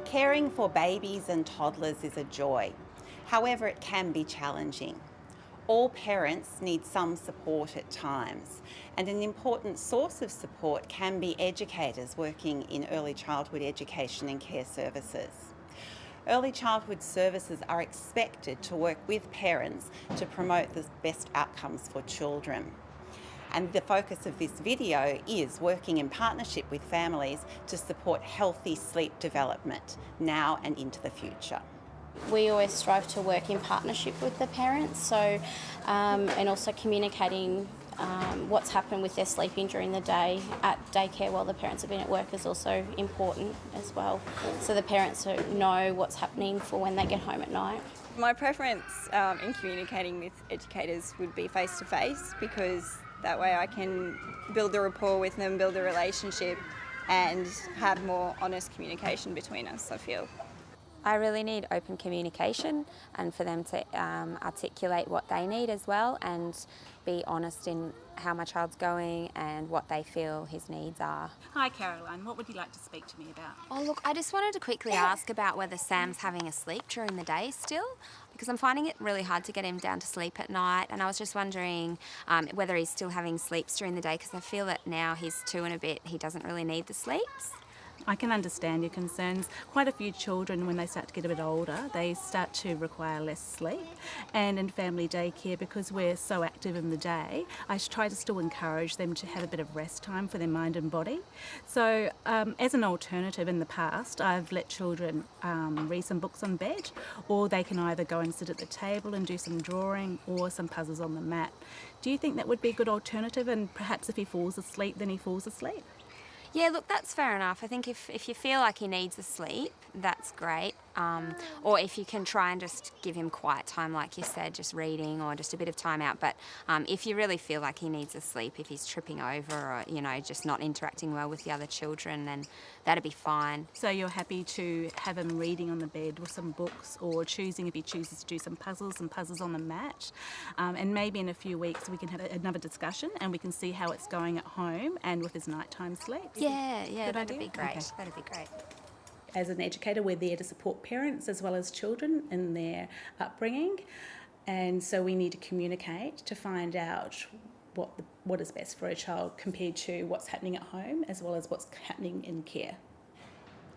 Caring for babies and toddlers is a joy. However, it can be challenging. All parents need some support at times, and an important source of support can be educators working in early childhood education and care services. Early childhood services are expected to work with parents to promote the best outcomes for children. And the focus of this video is working in partnership with families to support healthy sleep development now and into the future. We always strive to work in partnership with the parents, and also communicating what's happened with their sleeping during the day at daycare while the parents have been at work is also important as well, so the parents know what's happening for when they get home at night. My preference in communicating with educators would be face-to-face, because that way I can build a rapport with them, build a relationship and have more honest communication between us, I feel. I really need open communication and for them to articulate what they need as well and be honest in how my child's going and what they feel his needs are. Hi Caroline, what would you like to speak to me about? Oh look, I just wanted to quickly ask about whether Sam's having a sleep during the day still, because I'm finding it really hard to get him down to sleep at night, and I was just wondering whether he's still having sleeps during the day, because I feel that now he's 2 and a bit, he doesn't really need the sleeps. I can understand your concerns. Quite a few children, when they start to get a bit older, they start to require less sleep. And in family daycare, because we're so active in the day, I try to still encourage them to have a bit of rest time for their mind and body. So as an alternative in the past, I've let children read some books on bed, or they can either go and sit at the table and do some drawing or some puzzles on the mat. Do you think that would be a good alternative, and perhaps if he falls asleep, then he falls asleep? Yeah, look, that's fair enough. I think if you feel like he needs a sleep, that's great. Or if you can try and just give him quiet time, like you said, just reading or just a bit of time out. But if you really feel like he needs a sleep, if he's tripping over or, just not interacting well with the other children, then that'd be fine. So you're happy to have him reading on the bed with some books, or choosing, if he chooses to do some puzzles on the mat. And maybe in a few weeks we can have another discussion and we can see how it's going at home and with his nighttime sleep. Yeah, Good that'd idea? be great. Okay. That'd be great. As an educator, we're there to support parents as well as children in their upbringing, and so we need to communicate to find out what is best for a child compared to what's happening at home as well as what's happening in care.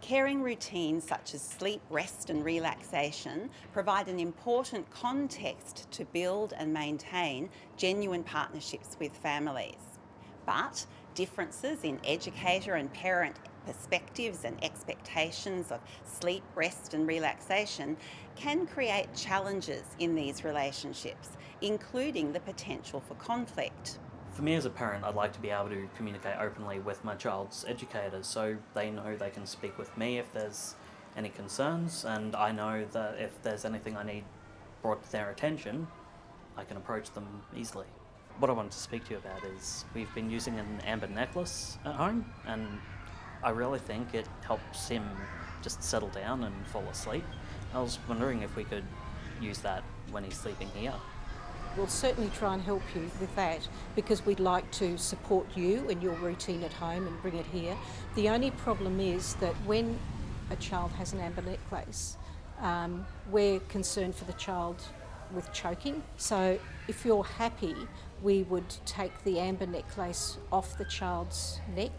Caring routines such as sleep, rest and relaxation provide an important context to build and maintain genuine partnerships with families. But differences in educator and parent perspectives and expectations of sleep, rest and relaxation can create challenges in these relationships, including the potential for conflict. For me as a parent, I'd like to be able to communicate openly with my child's educators, so they know they can speak with me if there's any concerns, and I know that if there's anything I need brought to their attention, I can approach them easily. What I wanted to speak to you about is we've been using an amber necklace at home, and I really think it helps him just settle down and fall asleep. I was wondering if we could use that when he's sleeping here. We'll certainly try and help you with that, because we'd like to support you in your routine at home and bring it here. The only problem is that when a child has an amber necklace, we're concerned for the child with choking. So if you're happy, we would take the amber necklace off the child's neck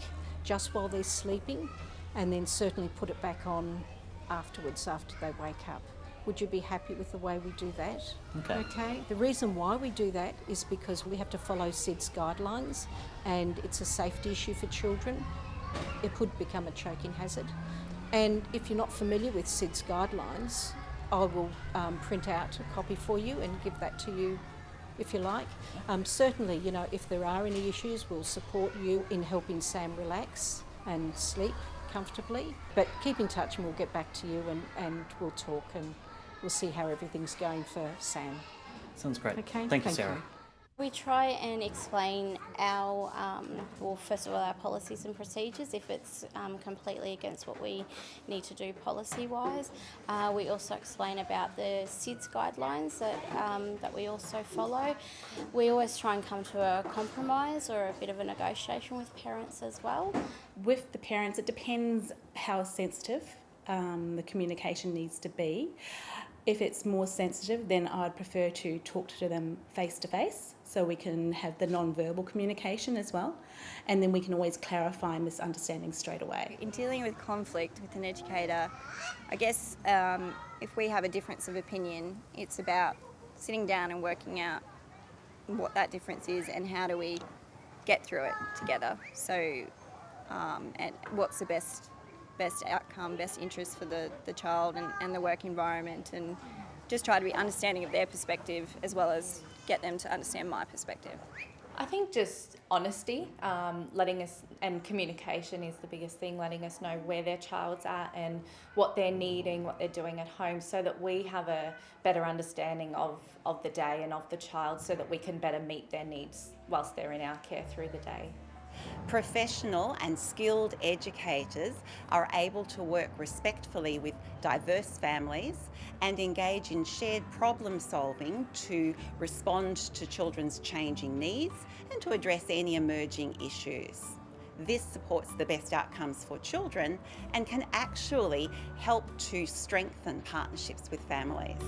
just while they're sleeping, and then certainly put it back on afterwards after they wake up. Would you be happy with the way we do that? Okay. The reason why we do that is because we have to follow SIDS guidelines, and it's a safety issue for children. It could become a choking hazard. And if you're not familiar with SIDS guidelines, I will print out a copy for you and give that to you if you like. Certainly, if there are any issues, we'll support you in helping Sam relax and sleep comfortably. But keep in touch and we'll get back to you and we'll talk and we'll see how everything's going for Sam. Sounds great. Okay. Thank you, Sarah. We try and explain first of all, our policies and procedures if it's completely against what we need to do policy-wise. We also explain about the SIDS guidelines that we also follow. We always try and come to a compromise or a bit of a negotiation with parents as well. With the parents, it depends how sensitive the communication needs to be. If it's more sensitive, then I'd prefer to talk to them face to face, so we can have the non-verbal communication as well, and then we can always clarify misunderstandings straight away. In dealing with conflict with an educator, I guess if we have a difference of opinion, it's about sitting down and working out what that difference is and how do we get through it together. So, and what's the best outcome, best interest for the child and the work environment, and just try to be understanding of their perspective as well as get them to understand my perspective. I think just honesty, letting us, and communication is the biggest thing, letting us know where their child's at and what they're needing, what they're doing at home, so that we have a better understanding of the day and of the child, so that we can better meet their needs whilst they're in our care through the day. Professional and skilled educators are able to work respectfully with diverse families and engage in shared problem solving to respond to children's changing needs and to address any emerging issues. This supports the best outcomes for children and can actually help to strengthen partnerships with families.